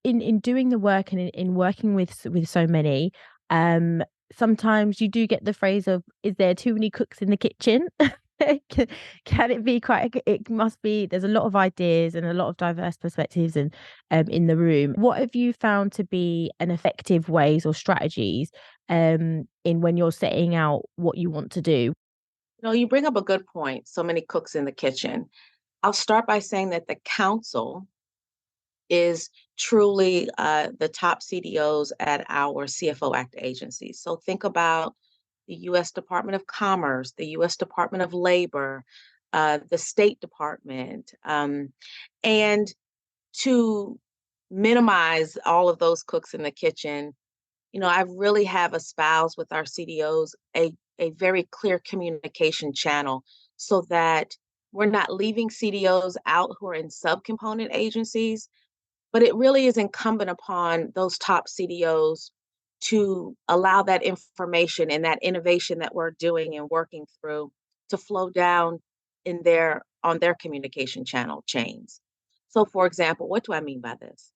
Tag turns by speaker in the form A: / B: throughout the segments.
A: in doing the work and in working with so many, um, sometimes you do get the phrase of, "Is there too many cooks in the kitchen?" Can, can it be quite? It must be. There's a lot of ideas and a lot of diverse perspectives, and in the room. What have you found to be an effective ways or strategies, in when you're setting out what you want to do?
B: No, you bring up a good point. So many cooks in the kitchen. I'll start by saying that the council is truly the top CDOs at our CFO Act agencies. So think about the U.S. Department of Commerce, the U.S. Department of Labor, the State Department, and to minimize all of those cooks in the kitchen, I really have espoused with our CDOs a very clear communication channel so that we're not leaving CDOs out who are in subcomponent agencies, but it really is incumbent upon those top CDOs to allow that information and that innovation that we're doing and working through to flow down in their on their communication channel chains. So for example, what do I mean by this?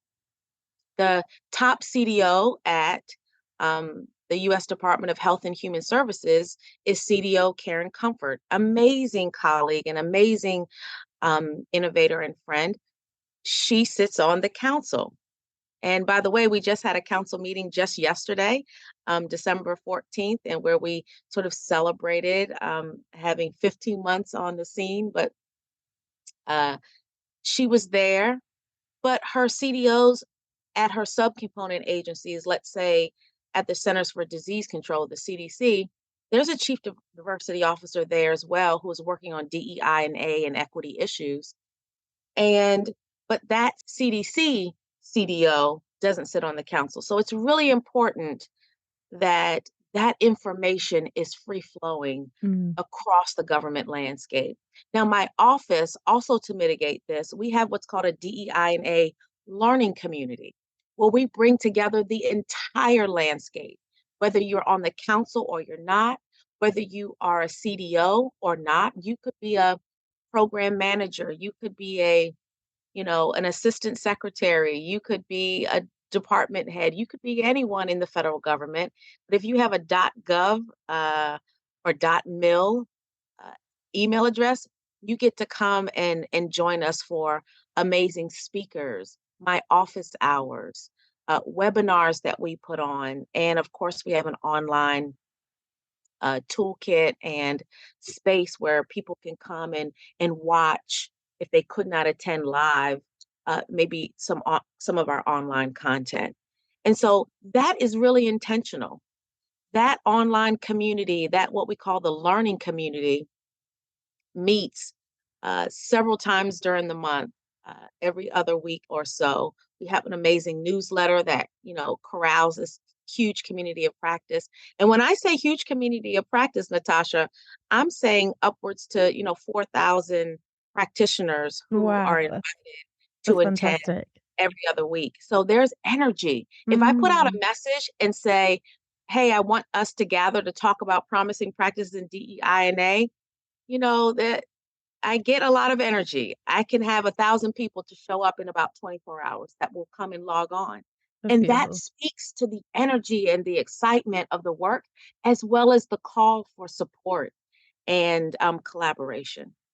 B: The top CDO at the U.S. Department of Health and Human Services is CDO Karen Comfort, amazing colleague and amazing innovator and friend. She sits on the council. And by the way, we just had a council meeting just yesterday, December 14th, and where we sort of celebrated having 15 months on the scene. But uh, she was there, but her CDOs at her subcomponent agencies, let's say at the Centers for Disease Control, the CDC, there's a chief diversity officer there as well who is working on DEI and A and equity issues. And but that CDC CDO doesn't sit on the council. So it's really important that that information is free flowing
A: Mm.
B: across the government landscape. Now, my office, also to mitigate this, we have what's called a DEI and A learning community, where we bring together the entire landscape, whether you're on the council or you're not, whether you are a CDO or not. You could be a program manager, you could be an assistant secretary, you could be a department head, you could be anyone in the federal government. But if you have a .gov or .mil uh, email address, you get to come and join us for amazing speakers, my office hours, webinars that we put on, and of course we have an online toolkit and space where people can come and watch if they could not attend live, maybe some of our online content. And so that is really intentional. That online community, that what we call the learning community, meets several times during the month, every other week or so. We have an amazing newsletter that, corrals this huge community of practice. And when I say huge community of practice, Natasha, I'm saying upwards to, 4,000 practitioners who are
A: Wow,
B: invited to
A: that's
B: attend
A: fantastic.
B: every other week. So there's energy. If I put out a
A: Mm.
B: message and say, hey, I want us to gather to talk about promising practices in DEI and A, that I get a lot of energy. I can have 1,000 people to show up in about 24 hours that will come and log on.
A: That's
B: And that
A: beautiful.
B: speaks to the energy and the excitement of the work, as well as the call for support and collaboration.